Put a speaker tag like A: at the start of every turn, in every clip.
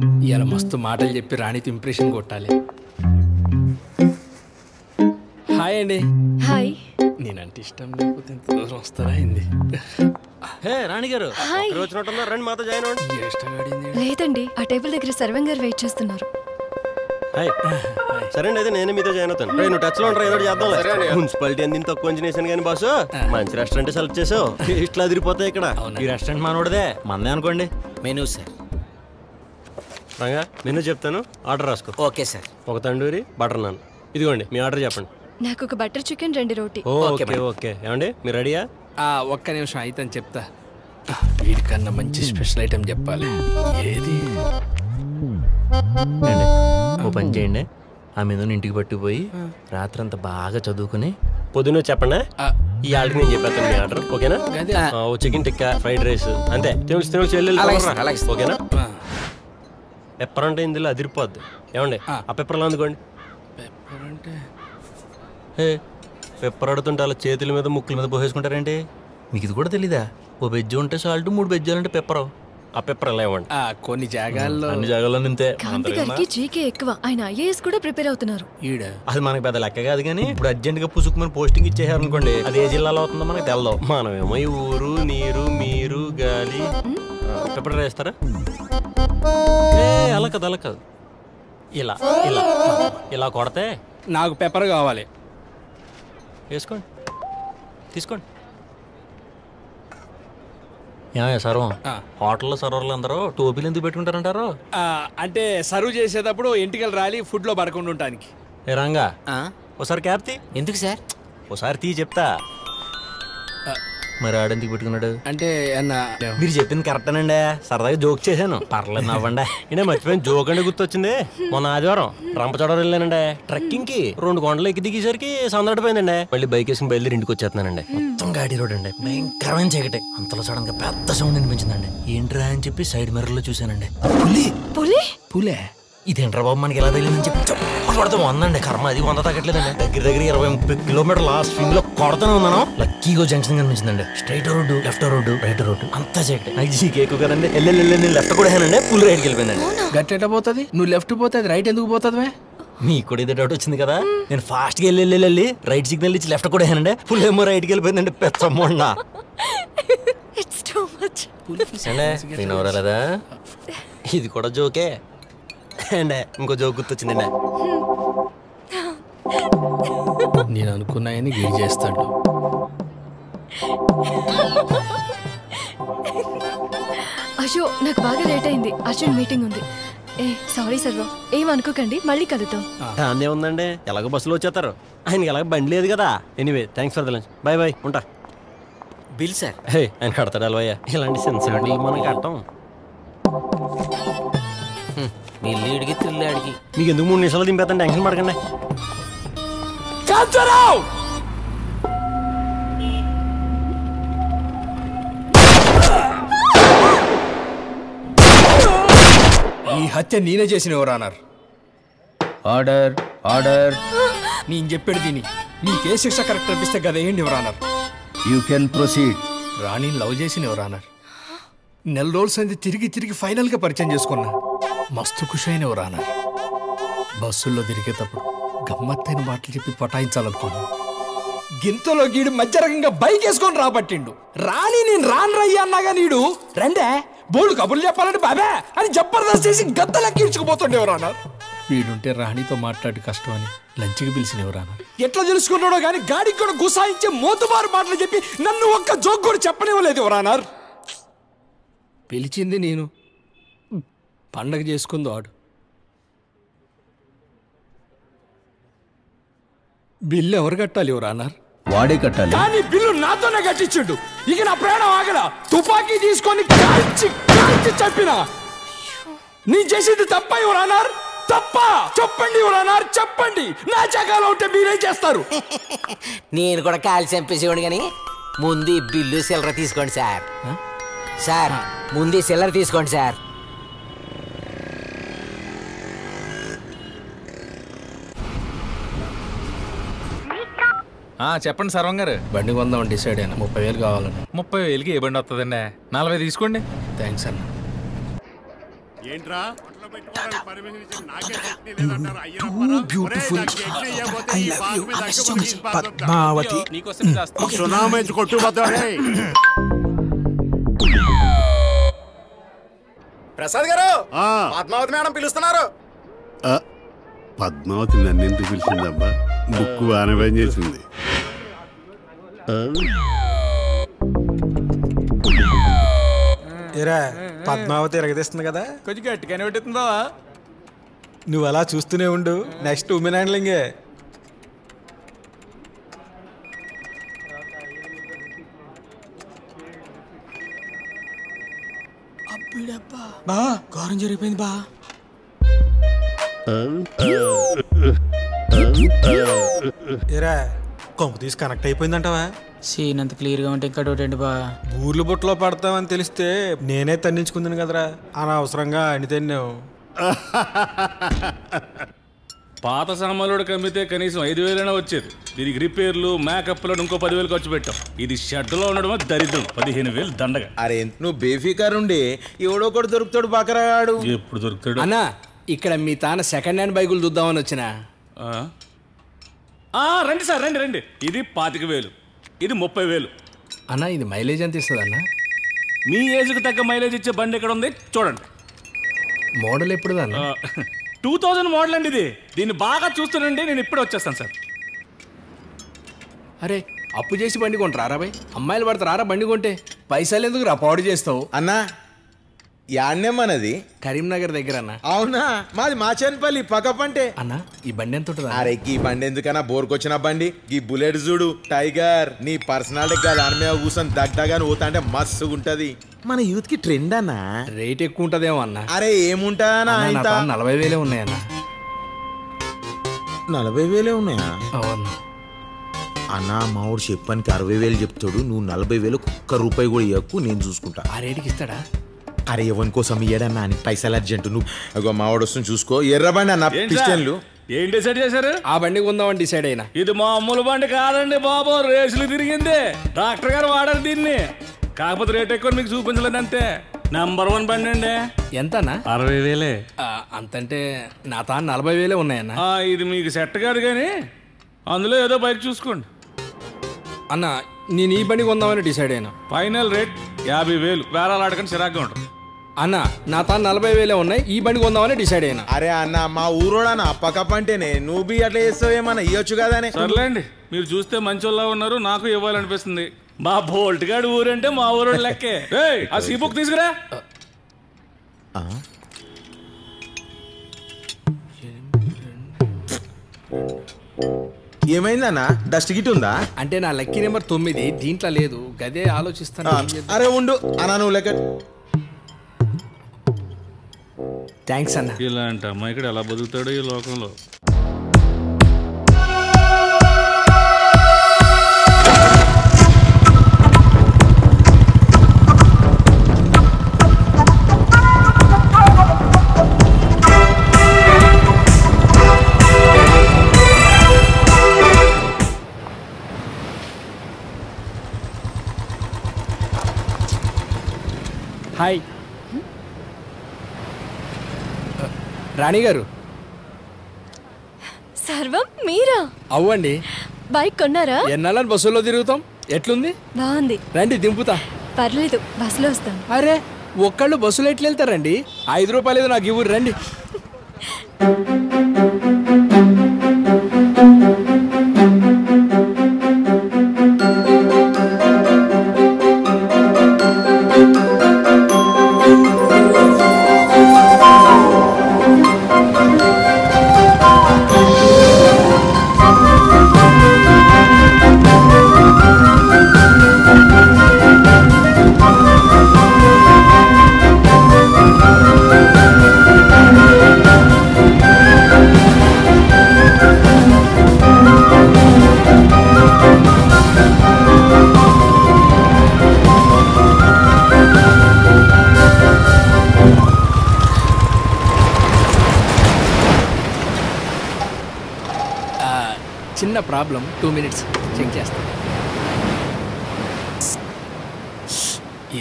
A: ఇలా మస్తు మాటలు చెప్పి రాణితో ఇంప్రెషన్ కొట్టాలి. హాయ్ అండి.
B: హాయ్.
A: నేనంటే ఇష్టం లేకపోతే ఎంత దూరం వస్తారా అయింది.
C: హే రాణి గారు వచ్చినట్టున్నారు, రండి మాతో జాయిన్ అవ్వండి.
B: లేదండి, ఆ టేబుల్ దగ్గర సర్వం గారు వెయిట్ చేస్తున్నారు.
C: సరే అండి, అయితే నేనే మీతో జాయిన్ అవుతాను. నువ్వు టచ్ లో ఉంటారు, ఏదో చేద్దాం. మున్సిపాలిటీ అని తక్కువ చేసాను కానీ బాసు, మంచి రెస్టారెంట్ సెలెక్ట్ చేసావు. ఇట్లా అదిరిపోతాయి ఇక్కడ.
D: ఈ రెస్టారెంట్ మనోడదే, మందే అనుకోండి.
E: Menu sir.
C: రంగా మెనూ చెప్తాను, ఆర్డర్ రాసుకో.
E: Okay sir.
C: ఒక తండూరి బటర్ నాన్. ఇదిగోండి మీ ఆర్డర్ చెప్పండి.
B: నాకు ఒక బటర్ చికెన్, 2 రోటీ.
C: Okay okay. ఏమండి మీరు రెడీయా?
A: ఒక్క నిమిషం అయితే చెప్తా. వీడికన్నా మంచి స్పెషల్ ఐటమ్ చెప్పాలి. ఏది?
D: ఓ పని చేయండి, ఆ మెనూని ఇంటికి పట్టుకుపోయి రాత్రంతా బాగా చదువుకుని
C: పొద్దున్న చెప్పండి. ఈ ఆర్డర్ నేను చెప్పేస్తాను మీ ఆర్డర్, ఓకేనా? ఓ చికెన్ టిక్కా, ఫ్రైడ్ రైస్, అంతే. ఓకేనా? పెప్పర్ అంటే ఇందులో అదిరిపోద్ది. ఏమండి ఆ పెప్పర్లో అందుకోండి.
D: పెప్పర్ ఆడుతుంటే అలా చేతుల మీద ముక్కుల మీద పోసేసుకుంటారేంటి? మీకు ఇది కూడా తెలీదా? ఓ వెజ్ ఉంటే సాల్ట్, 3 వెజ్జాలు అంటే పెప్పర్.
C: ఆ పెప్పర్ ఎలా ఇవ్వండి.
A: కొన్ని జాగాల్లో,
D: అన్ని జాగాల్లో నింతే.
B: కాంతి గారికి జీకే ఎక్కువ, ఆయన ఐఏఎస్ కూడా ప్రిపేర్ అవుతున్నారు.
D: అది మనకి పెద్ద లెక్క కాదు కానీ ఇప్పుడు అర్జెంట్ గా పుసుకుని పోస్టింగ్ ఇచ్చేసారు అనుకోండి, అది ఏ జిల్లాలో అవుతుందో మనకి తెలదు.
C: మనమేమో ఈ ఊరు, నీరు, మీరు, గాలి. పెప్పర్ వేస్తారా?
D: అలా కాదు, అలా కాదు. ఇలా ఇలా ఇలా కొడితే
A: నాకు పెప్పర్ కావాలి.
D: వేసుకోండి, తీసుకోండి. ఏమయ్యా సర్వం, హోటల్లో సర్వర్లు అందరూ టోపీలు ఎందుకు పెట్టుకుంటారంటారు?
A: అంటే సర్వ్ చేసేటప్పుడు ఎంటికలు రాలి ఫుడ్ లో పడకుండా ఉండటానికి.
D: ఏ రంగా, ఒకసారి క్యాప్ తీ.
E: ఎందుకు సార్?
D: ఒకసారి తీ చెప్తా. మరి ఆడెందుకు పెట్టుకున్నాడు
A: అంటే
D: మీరు చెప్పింది కరెక్టేనండి, సరదాగా జోక్ చేశాను, పర్లేదు నవ్వండి.
C: ఇనే మర్చిపోయిన జోక్ అండి గుర్తొచ్చింది. మొన్న ఆదివారం రంపచోడవరం వెళ్ళానండి ట్రెక్కింగ్ కి. 2 కొండలు ఎక్కి దిగేసరికి సందడిపోయిందండి. మళ్ళీ బైక్ వేసుకుని బయలుదేరి ఇంటికి వచ్చేస్తున్నానండి.
D: మొత్తం గాడి రోడ్ అండి, భయంకరమైన చీకటి. అంతలో సడన్ గా పెద్ద సౌండ్ అనిపించిందండి. ఏంట్రా అని చెప్పి సైడ్ మిర్రర్ లో చూశానండి. పులి
B: పులి
D: పులే ఇదేంట్రా బాబు మనకి ఎలా తెలియదని చెప్పి కొడతా ఉందండి. కర్మ అది 100 తగ్గట్లేదండి. దగ్గర 20-30 కిలోమీటర్ల స్వింగ్ లో కొడతానే ఉన్నాను. లక్కీగా జంక్షన్ కనిపించిందండి. Straight road, left road, right road, అంతా చీకటి. నాకు జీకే ఎక్కువ కదండి. వెళ్ళి లెఫ్ట్ కూడా వేనండి, పులి రైట్కి వెళ్ళిపోయిందండి.
A: గట్టెట పోతుంది? నువ్వు లెఫ్ట్ పోతే రైట్ ఎందుకు పోతుంది?
D: మీకు కూడా ఇదే డౌట్ వచ్చింది కదా. నేను ఫాస్ట్ గా వెళ్ళి రైట్ సిగ్నల్ ఇచ్చి లెఫ్ట్ కూడా వేనండి, పులి ఏమో రైట్కి వెళ్ళిపోయిందండి. పెచ్చమ్మండ లేదా? ఇది కూడా జోకే అండి. ఇంకో జోక్ గుర్తొచ్చిందండి.
A: నేను అనుకున్నాయని గీడ్ చేస్తాడు.
B: అయ్యో నాకు బాగా లేట్ అయింది, అర్జెంట్ మీటింగ్ ఉంది. సారీ సర్వం, ఏమనుకోకండి, మళ్ళీ కలుద్దాం.
C: దాన్నే ఉందండి, ఎలాగో బస్సులో వచ్చేస్తారు. ఆయనకి ఎలాగ బండి లేదు కదా. Anyway thanks for the lunch, bye bye, ఉంటా.
E: Bill sir.
C: ఆయన కడతాడు అలవయ్య, ఇలాంటి సెన్సిటివ్ మనం కట్టం.
E: మీ లీడ్కి త్రిల్లాడికి
C: మీకు ఎందుకు 3 నిమిషాలు దింపేస్తాను, టెన్షన్ పడకండి.
A: ఈ హత్య నేనే చేసిన ఎవరన్నారు? Order order. నేను చెప్పాడు దీని, నీకే శిక్ష కరెక్ట్ అనిపిస్తే కదా ఏంటి ఎవరన్నారు? You can proceed. Rani love చేసిన ఎవరన్నారు? 4 రోజుల సంది తిరిగి ఫైనల్ గా పరిచయం చేసుకున్నా. మస్తు ఖుషి అయిన ఎవరన్నారు? బస్సుల్లో తిరిగేటప్పుడు గమ్మత్తైన మాటలు చెప్పి పటాయించాలనుకున్నా. గింతలో గీడు మధ్య రకంగా బైక్ వేసుకొని రాబట్టిండు. రాణి నేను రాను రయ్యా అన్నాగా నీడు రండే బోల్డ్ కబుర్లు చెప్పాలంటే బాబే అని జబర్దస్త్ చేసి గద్దలెక్కి ఇడ్చుకుపోతుండే ఎవరన్నారు? వీడుంటే రాణితో మాట్లాడి కష్టం అని లంచ్కి పిలిచిన ఎవరన్నారు? ఎట్లా తెలుసుకున్నాడో గానీ గాడికి కూడా గుసాయించే మోతుబారు మాటలు చెప్పి నన్ను ఒక్క జోక్ కూడా చెప్పనివ్వలేదు ఎవరన్నారు? పిలిచింది నేను, పండగ చేసుకుందో ఆడు. బిల్లు ఎవరు కట్టాలి ఎవరన్నారు? వాడే కట్టాలి. కానీ బిల్లు నాతోనే కట్టించుండు. ఇక నా ప్రాణం ఆగల. తుపాకీ తీసుకొని కాల్చి చంపిన. నీ చేసింది తప్ప ఎవరన్నారు? తప్ప చెప్పండి ఎవరన్నారు? చెప్పండి. నా జగాలో ఉంటే మీరేం చేస్తారు?
E: నేను కూడా కాల్చి చంపేసేవాడు కానీ ముందు బిల్లు సిల్లర తీసుకోండి సార్. సార్ ముందు సిల్లర తీసుకోండి సార్.
F: చెప్పండి సర్వం గారు.
A: బండి కొందాం డిసైడ్ అయినా. 30,000 కావాలన్నా.
F: 30,000కి ఏ బండి వస్తుందండి? 40 తీసుకోండి.
A: థ్యాంక్స్ అన్న.
F: ఏంట్రా పర్మిషన్ ఇచ్చి నాకే శక్తి లేదంటారు
G: పద్మావతి
F: సునామేజ్ కొట్టు
G: ప్రసాద్ గారు పద్మావతి మేడం పిలుస్తున్నారు.
F: పద్మావతి నన్నెందుకు పిలిచిందబ్బా? బుక్ బాగానే పని చేసింది.
G: ఏరా పద్మావతి ఎరగదీస్తుంది కదా,
A: కొంచెం గట్టిగానే పెట్టింది బావా.
G: నువ్వు అలా చూస్తూనే ఉండు, నెక్స్ట్ ఉమెన్ హ్యాండ్లింగే.
A: బా ఘోరం జరిగిపోయింది బా.
G: ఏరా కొంప తీసి కనెక్ట్ అయిపోయిందంటావా?
A: సీన్ అంత క్లియర్గా ఉంటే ఇంకా డౌట్ బా.
G: బూర్లు బుట్టలో పడతావని తెలిస్తే నేనే తన్నించుకుందాను కదరా, అనవసరంగా అని తిన్నావు.
H: పాత సామాన్లు కమ్మితే కనీసం 5,000 వచ్చేది. దీనికి రిపేర్లు మేకప్లు 10,000 ఖర్చు పెట్టాం. ఇది షెడ్లో ఉండడం దరిద్రం. 15,000 దండగా.
D: అరే నువ్వు బేఫికర్ ఉండి ఎవడో ఒకటి దొరుకుతాడు బాకరాడు.
H: ఎప్పుడు దొరుకుతాడు
A: అన్నా? ఇక్కడ మీ తాన సెకండ్ హ్యాండ్ బైకులు చూద్దామని వచ్చిన.
H: రండి సార్, రండి. ఇది 25,000, ఇది 30,000.
A: అన్నా ఇది మైలేజ్ ఎంత ఇస్తుంది అన్న?
H: మీ ఏజ్కి తగ్గ మైలేజ్ ఇచ్చే బండి ఎక్కడ ఉంది చూడండి.
A: మోడల్ ఎప్పుడు అన్న?
H: 2000 మోడల్ అండి ఇది. దీన్ని బాగా చూస్తానండి, నేను ఇప్పుడే వచ్చేస్తాను సార్.
A: అరే అప్పు చేసి బండి కొంటారా బాయ్? అమ్మాయిలు పడతారా బండి కొంటే? పైసలు ఎందుకు రా పాడు చేస్తావు
D: అన్నా? యాడ్నేమన్నది?
A: కరీంనగర్ దగ్గర అన్న.
D: అవునా? మాది మాచేనపల్లి పక్కపంటే.
A: అన్న ఈ బండి ఎంత ఉంటుంది?
D: అరే ఈ బండి ఎందుకన్నా, బోర్కొచ్చిన బండి. ఈ బుల్లెట్ చూడు, టైగర్. నీ పర్సనాలిటీ కాదు, దాని మీద కూర్చొని దగ్గరగాని పోతా అంటే మస్తుగా ఉంటది. మన యూత్ కి ట్రెండ్ అన్నా.
A: రేట్ ఎక్కువ ఉంటదేమో అన్న.
D: అరే ఏముంటా
A: 40,000 ఉన్నాయన్న.
D: 40,000 ఉన్నాయా?
A: అవునా
D: అన్నా? మావుడు చెప్పానికి 60,000 చెప్తాడు, నువ్వు 40,000 ఒక్క రూపాయి కూడా ఇవ్వకు, నేను చూసుకుంటా.
A: ఆ రేటుకి ఇస్తాడా?
D: అరే ఎవరి కోసం ఇయ్యడన్నా అని, పైసలు అర్జెంట్. నువ్వు అగో మావాడు వస్తుంది చూసుకో. ఎర్రబండి అన్న, పిస్టన్లు.
H: ఏం డిసైడ్ చేశారు?
A: ఆ బండి కొందామని డిసైడ్ అయినా.
H: ఇది మామూలు బండి కాదండి బాబు, రేసులు తిరిగింది. డాక్టర్ గారు వాడారు దీన్ని. కాకపోతే రేట్ ఎక్కువ మీకు చూపించలేదు అంతే. నంబర్ 1 బండి అండి.
A: ఎంత అన్న?
H: 60,000.
A: అంతంటే నా తాను 40,000 ఉన్నాయన్న.
H: ఇది మీకు సెట్ కాదు కానీ అందులో ఏదో బైక్ చూసుకోండి
A: అన్న. నేను ఈ బండి కొందామని డిసైడ్ అయినా.
H: Final rate 50,000. వేరే ఆడకని చిరాగ్గా ఉంటుంది
A: అన్న. నా తాను 40,000 ఉన్నాయి, ఈ బండి కొందామని డిసైడ్ అయినా.
D: అరే అన్న మా ఊరోడన్నా పక్కపంటేనే, నువ్వు బి అట్లా చేస్తావేమన్నా ఇవ్వచ్చు కదానే.
H: సర్లేండి, మీరు చూస్తే మంచోళ్ళ ఉన్నారు, నాకు ఇవ్వాలనిపిస్తుంది. మా బోల్ట్ గాడి ఊరంటే మా ఊరోడు లెక్కే. ఆ సీ బుక్ తీసుకురా.
D: ఏమైందన్నా? డస్ట్ గిట్ ఉందా?
A: అంటే నా లక్కీ నెంబర్ 9 దీంట్లో లేదు, గదే ఆలోచిస్తాను.
D: అరే ఉండు అన్నా, నువ్వు లెక్క.
A: థ్యాంక్స్ అన్న.
H: ఇలాంటి అమ్మాయికి ఎలా బతుకుతాడు ఈ లోకంలో?
A: హాయ్ రాణి గారు.
B: సర్వం మీరా?
A: అవ్వండి.
B: బైక్ కొన్నారా?
A: ఎన్నాళ్ళని బస్సులో తిరుగుతాం. ఎట్లుంది?
B: బాగుంది.
A: రండి దింపుతా.
B: పర్లేదు, బస్సులో వస్తాను.
A: అరే ఒక్కళ్ళు బస్సులో ఎట్లా వెళ్తారండి? 5 రూపాయలు నాకు ఇవ్వరు, రండి. చిన్న ప్రాబ్లం, 2 minutes చెక్ చేస్తాను.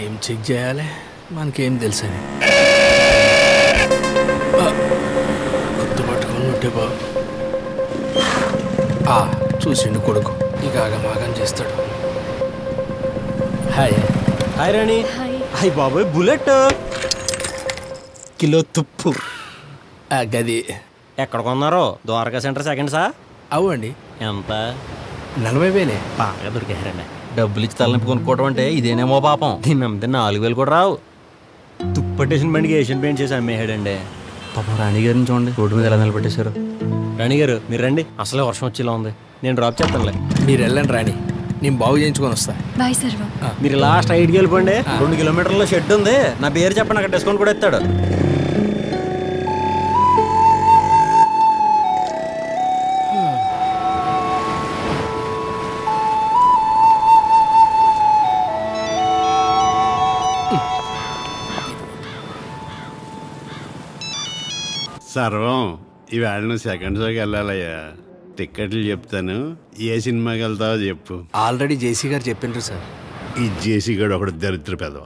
A: ఏం చెక్ చేయాలి? మనకేం తెలుసని. చూసిండు కొడుకు ఇక ఆగమాగం చేస్తాడు. హాయ్
C: హాయ్ రాణి.
B: హాయ్.
C: హాయ్ బాబోయ్ బుల్లెట్
A: కిలో తుప్పు గది
C: ఎక్కడ కొన్నారో? ద్వారకా సెంటర్ సెకండ్సా?
A: అవ్వండి.
C: ఎంత?
A: 40,000.
C: బాగా దొరికారండి.
D: డబ్బులు ఇచ్చి తలనొప్పి కొనుక్కోవడం అంటే ఇదేనేమో పాపం.
C: దీన్ని అమ్మితే 4,000 కూడా రావు. తుప్పట్టేసిన బండికి ఏషియన్ పెయింట్ చేసి అమ్మేయాడండి.
D: పాపం రాణి గారిని చూడండి రోడ్డు మీద ఎలా నిలబెట్టేశారు.
C: రాణి గారు మీరు రండి, అసలే వర్షం వచ్చేలా ఉంది. నేను డ్రాప్ చేస్తానులే.
A: మీరు వెళ్ళండి రాణి, నేను బాగు చేయించుకొని వస్తా.
B: బాయ్ సర్వం.
C: మీరు లాస్ట్ 5కి వెళ్ళిపోండి.
D: 2 కిలోమీటర్ల షెడ్ ఉంది, నా పేరు చెప్పండి, అక్కడ డిస్కౌంట్ కూడా ఇస్తాడు.
F: సర్వం ఈవేళ నువ్వు సెకండ్ షోకి వెళ్ళాలయ్యా. టిక్కెట్లు చెప్తాను, ఏ సినిమాకి వెళ్తావో చెప్పు.
A: ఆల్రెడీ జేసీ గారు చెప్పిండ్రు సార్.
F: ఈ జేసీ గడు ఒకడు దరిద్ర పెదవ.